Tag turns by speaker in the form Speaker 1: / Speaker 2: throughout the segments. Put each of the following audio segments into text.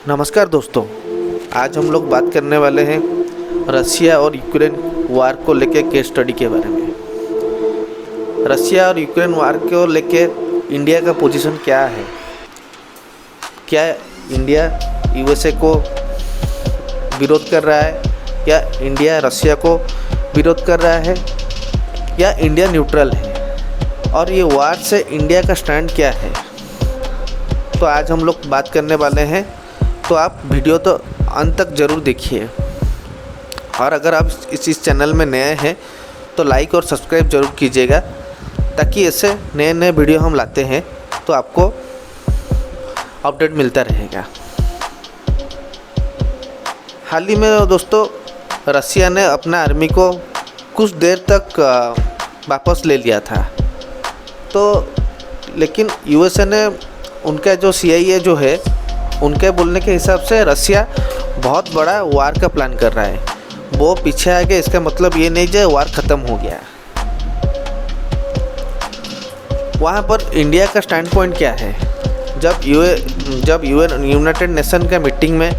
Speaker 1: नमस्कार दोस्तों। आज हम लोग बात करने वाले हैं रशिया और यूक्रेन वार को लेके केस स्टडी के बारे में। रशिया और यूक्रेन वार को लेके इंडिया का पोजीशन क्या है? क्या इंडिया यूएसए को विरोध कर रहा है, या इंडिया रशिया को विरोध कर रहा है, या इंडिया न्यूट्रल है? और ये वार से इंडिया का स्टैंड क्या है? तो आज हम लोग बात करने वाले हैं, तो आप वीडियो तो अंत तक ज़रूर देखिए। और अगर आप इस चैनल में नए हैं तो लाइक और सब्सक्राइब ज़रूर कीजिएगा, ताकि ऐसे नए नए वीडियो हम लाते हैं तो आपको अपडेट मिलता रहेगा। हाल ही में दोस्तों रशिया ने अपना आर्मी को कुछ देर तक वापस ले लिया था, तो लेकिन यूएसए ने उनका जो CIA जो है, उनके बोलने के हिसाब से रशिया बहुत बड़ा वार का प्लान कर रहा है। वो पीछे आ गए, इसका मतलब ये नहीं जो वार ख़त्म हो गया। वहाँ पर इंडिया का स्टैंड पॉइंट क्या है? जब यूनाइटेड नेशन का मीटिंग में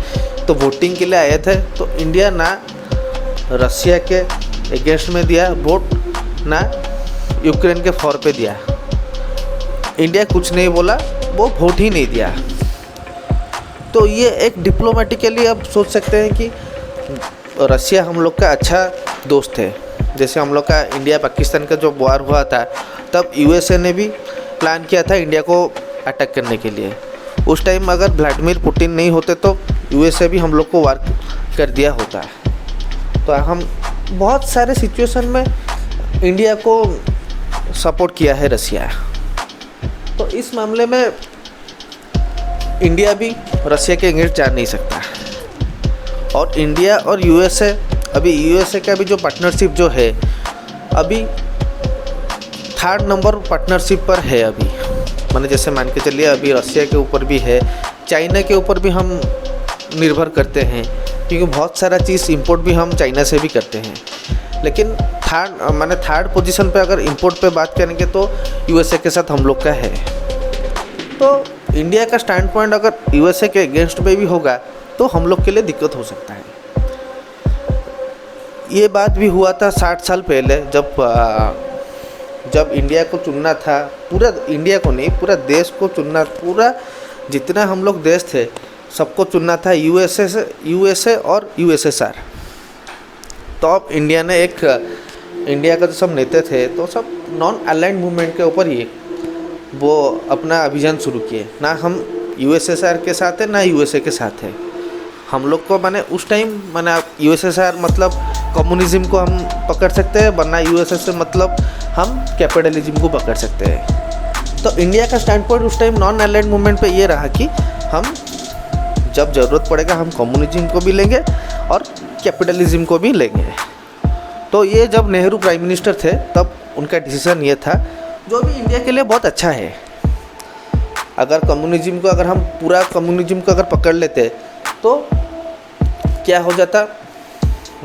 Speaker 1: तो वोटिंग के लिए आए थे, तो इंडिया ना रशिया के अगेंस्ट में दिया वोट, ना यूक्रेन के फॉर पे दिया। इंडिया कुछ नहीं बोला, वो वोट ही नहीं दिया। तो ये एक डिप्लोमेटिकली आप सोच सकते हैं कि रशिया हम लोग का अच्छा दोस्त है। जैसे हम लोग का इंडिया पाकिस्तान का जो वार हुआ था, तब यूएसए ने भी प्लान किया था इंडिया को अटैक करने के लिए। उस टाइम अगर व्लादिमीर पुतिन नहीं होते तो यूएसए भी हम लोग को वार कर दिया होता। तो हम बहुत सारे सिचुएशन में इंडिया को सपोर्ट किया है रशिया। तो इस मामले में इंडिया भी रशिया के अगेंस्ट जा नहीं सकता। और इंडिया और यूएसए, अभी यूएसए का भी जो पार्टनरशिप जो है, अभी 3rd नंबर पार्टनरशिप पर है अभी। मैंने जैसे मान के चलिए, अभी रशिया के ऊपर भी है, चाइना के ऊपर भी हम निर्भर करते हैं, क्योंकि बहुत सारा चीज़ इंपोर्ट भी हम चाइना से भी करते हैं। लेकिन थर्ड पोजीशन पे अगर इंपोर्ट पे बात करेंगे तो यूएसए के साथ हम लोग का है। तो इंडिया का स्टैंड पॉइंट अगर यूएसए के अगेंस्ट में भी होगा तो हम लोग के लिए दिक्कत हो सकता है। ये बात भी हुआ था 60 साल पहले, जब इंडिया को चुनना था, पूरा इंडिया को नहीं, पूरा देश को चुनना, पूरा जितना हम लोग देश थे सबको चुनना था, यूएसए और यूएसएसआर। तो अब इंडिया का जो सब नेता थे, तो सब नॉन अलाइंड मूवमेंट के ऊपर ही वो अपना अभियान शुरू किए। ना हम यूएसएसआर के साथ है, ना यूएसए के साथ है। हम लोग को माने उस टाइम यूएसएसआर मतलब कम्युनिज्म को हम पकड़ सकते हैं, वरना यूएसएसआर मतलब हम कैपिटलिज्म को पकड़ सकते हैं। तो इंडिया का स्टैंड पॉइंट उस टाइम नॉन अलाइंड मूवमेंट पे ये रहा कि हम जब ज़रूरत पड़ेगा हम कम्युनिज्म को भी लेंगे और कैपिटलिज्म को भी लेंगे। तो ये जब नेहरू प्राइम मिनिस्टर थे तब उनका डिसीजन ये था, जो भी इंडिया के लिए बहुत अच्छा है। अगर हम पूरा कम्युनिज्म को अगर पकड़ लेते तो क्या हो जाता,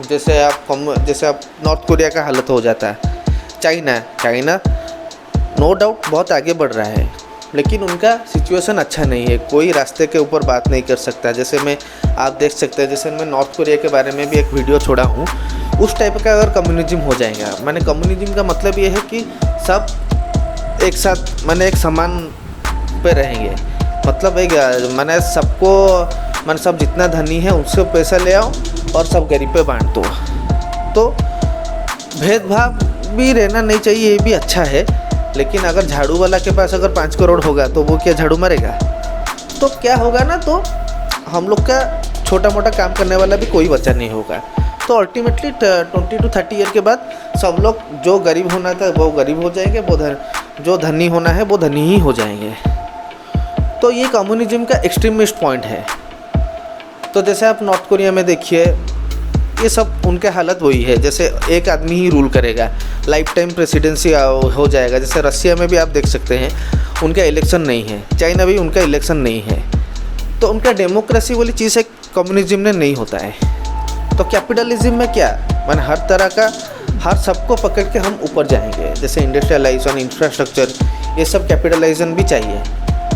Speaker 1: जैसे आप नॉर्थ कोरिया का हालत हो जाता। चाइना नो डाउट बहुत आगे बढ़ रहा है, लेकिन उनका सिचुएशन अच्छा नहीं है। कोई रास्ते के ऊपर बात नहीं कर सकता। जैसे आप देख सकते हैं, जैसे मैं नॉर्थ कोरिया के बारे में भी एक वीडियो छोड़ा हूँ, उस टाइप का अगर कम्युनिज्म हो जाएगा। मैंने कम्युनिज्म का मतलब ये है कि सब एक साथ एक समान पे रहेंगे। मतलब सब जितना धनी है उससे पैसा ले आओ और सब गरीब पे बांट दो। तो भेदभाव भी रहना नहीं चाहिए, ये भी अच्छा है। लेकिन अगर झाड़ू वाला के पास अगर 5 करोड़ होगा तो वो क्या झाड़ू मारेगा? तो क्या होगा ना, तो हम लोग का छोटा मोटा काम करने वाला भी कोई बच्चा नहीं होगा। तो अल्टीमेटली 20 to 30 ईयर के बाद सब लोग, जो गरीब होना था वो गरीब हो जाएंगे, जो धनी होना है वो धनी ही हो जाएंगे। तो ये कम्युनिज्म का एक्सट्रीमिस्ट पॉइंट है। तो जैसे आप नॉर्थ कोरिया में देखिए, ये सब उनके हालत वही है, जैसे एक आदमी ही रूल करेगा, लाइफ टाइम प्रेसिडेंसी हो जाएगा। जैसे रशिया में भी आप देख सकते हैं, उनका इलेक्शन नहीं है। चाइना भी उनका इलेक्शन नहीं है। तो उनका डेमोक्रेसी वाली चीज़ एक कम्युनिज्म में नहीं होता है। तो कैपिटलिज्म में क्या, हर तरह का हर सबको पकड़ के हम ऊपर जाएंगे। जैसे इंडस्ट्रियलाइजेशन, इंफ्रास्ट्रक्चर, ये सब कैपिटलाइजेशन भी चाहिए।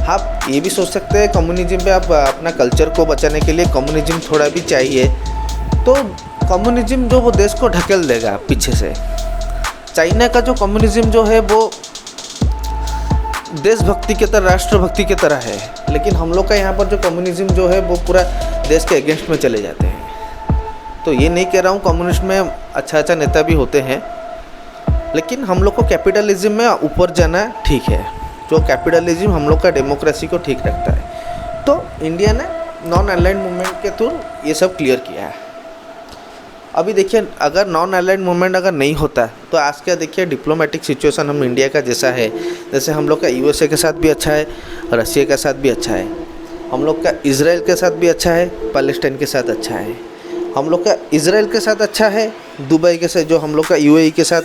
Speaker 1: आप ये भी सोच सकते हैं कम्युनिज्म पे आप अपना कल्चर को बचाने के लिए कम्युनिज्म थोड़ा भी चाहिए, तो कम्युनिज्म जो वो देश को ढकेल देगा पीछे से। चाइना का जो कम्युनिज्म जो है वो देशभक्ति की तरह, राष्ट्रभक्ति की तरह है, लेकिन हम लोग का यहाँ पर जो कम्युनिज्म जो है वो पूरा देश के अगेंस्ट में चले जाते हैं। तो ये नहीं कह रहा हूँ कम्युनिस्ट में अच्छा नेता भी होते हैं, लेकिन हम लोग को कैपिटलिज्म में ऊपर जाना ठीक है। जो कैपिटलिज्म हम लोग का डेमोक्रेसी को ठीक रखता है। तो इंडिया ने नॉन अलाइंड मूवमेंट के थ्रू ये सब क्लियर किया है। अभी देखिए, अगर नॉन अलाइंड मूवमेंट अगर नहीं होता तो आज का देखिए डिप्लोमेटिक सिचुएशन हम इंडिया का जैसा है, जैसे हम लोग का यूएसए के साथ भी अच्छा है, रशिया के साथ भी अच्छा है, हम लोग का इजराइल के साथ भी अच्छा है, पैलेस्टाइन के साथ अच्छा है, हम लोग का इजराइल के साथ अच्छा है, दुबई के साथ, जो हम लोग का यूएई के साथ,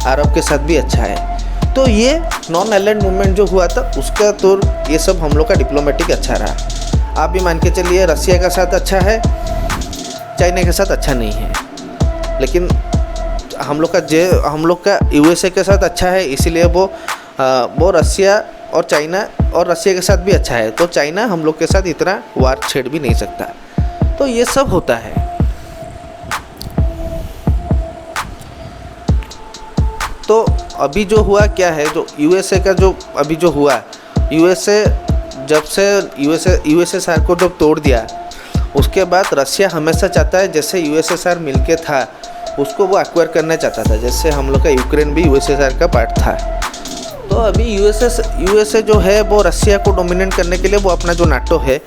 Speaker 1: अरब के साथ भी अच्छा है। तो ये नॉन अलाइंड मूवमेंट जो हुआ था उसका तो ये सब हम लोग का डिप्लोमेटिक अच्छा रहा। आप भी मान के चलिए रशिया के साथ अच्छा है, चाइना के साथ अच्छा नहीं है, लेकिन हम लोग का यूएसए के साथ अच्छा है, इसीलिए वो रशिया और चाइना और रशिया के साथ भी अच्छा है। तो चाइना हम लोग के साथ इतना वार छेड़ भी नहीं सकता। तो ये सब होता है। तो अभी जो हुआ क्या है, जो यूएसए का जो अभी जो हुआ, यूएसए यूएसएसआर को जब तोड़ दिया, उसके बाद रशिया हमेशा चाहता है जैसे यूएसएसआर मिलके था उसको वो एक्वायर करना चाहता था, जैसे हम लोग का यूक्रेन भी यूएसएसआर का पार्ट था। तो अभी यूएसए जो है वो रशिया को डोमिनेट करने के लिए वो अपना जो नाटो है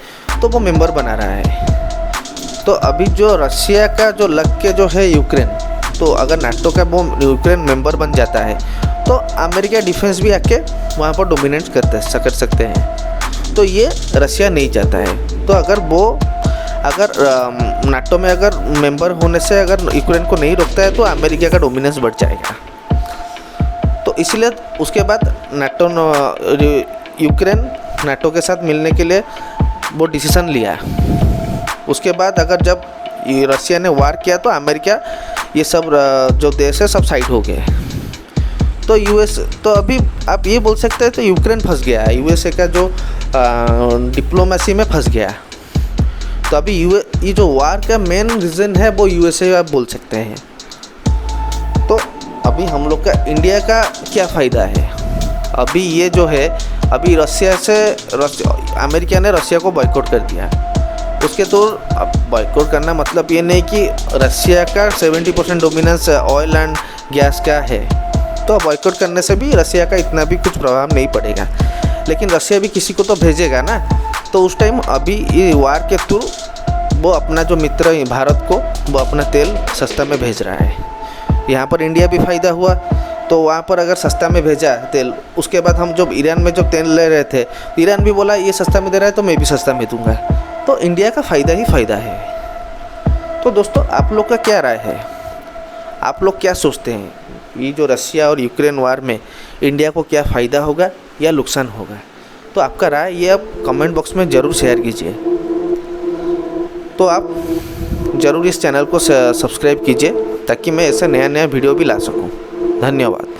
Speaker 1: तो वो मेंबर बना रहा है। तो अभी जो रशिया का जो लग के जो है यूक्रेन, तो अगर नाटो का वो यूक्रेन मेंबर बन जाता है तो अमेरिका डिफेंस भी आके वहाँ पर डोमिनेट कर सकते हैं। तो ये रशिया नहीं चाहता है। तो अगर नाटो में अगर मेंबर होने से अगर यूक्रेन को नहीं रोकता है तो अमेरिका का डोमिनेंस बढ़ जाएगा। तो इसलिए उसके बाद यूक्रेन नाटो के साथ मिलने के लिए वो डिसीज़न लिया। उसके बाद अगर जब रशिया ने वार किया तो अमेरिका ये सब जो देश है सब साइड हो गए। तो अभी आप ये बोल सकते हैं तो यूक्रेन फंस गया है, यूएसए का जो डिप्लोमेसी में फंस गया। तो अभी ये जो वार का मेन रीज़न है वो यूएसए आप बोल सकते हैं। तो अभी हम लोग का इंडिया का क्या फ़ायदा है? अभी ये जो है, अभी अमेरिका ने रशिया को बॉयकॉट कर दिया। उसके तो अब बॉयकॉट करना मतलब ये नहीं कि रशिया का 70% डोमिनेंस ऑयल एंड गैस का है, तो बॉयकॉट करने से भी रशिया का इतना भी कुछ प्रभाव नहीं पड़ेगा। लेकिन रशिया भी किसी को तो भेजेगा ना। तो उस टाइम अभी ये वार के थ्रू वो अपना जो मित्र है भारत को वो अपना तेल सस्ता में भेज रहा है। यहाँ पर इंडिया भी फ़ायदा हुआ। तो वहाँ पर अगर सस्ता में भेजा तेल, उसके बाद हम जब ईरान में जब तेल ले रहे थे, ईरान भी बोला ये सस्ता में दे रहा है तो मैं भी सस्ता में दूंगा। तो इंडिया का फ़ायदा ही फ़ायदा है। तो दोस्तों, आप लोग का क्या राय है? आप लोग क्या सोचते हैं? ये जो रशिया और यूक्रेन वार में इंडिया को क्या फ़ायदा होगा या नुकसान होगा? तो आपका राय ये आप कमेंट बॉक्स में ज़रूर शेयर कीजिए। तो आप ज़रूर इस चैनल को सब्सक्राइब कीजिए ताकि मैं ऐसा नया वीडियो भी ला सकूं। धन्यवाद।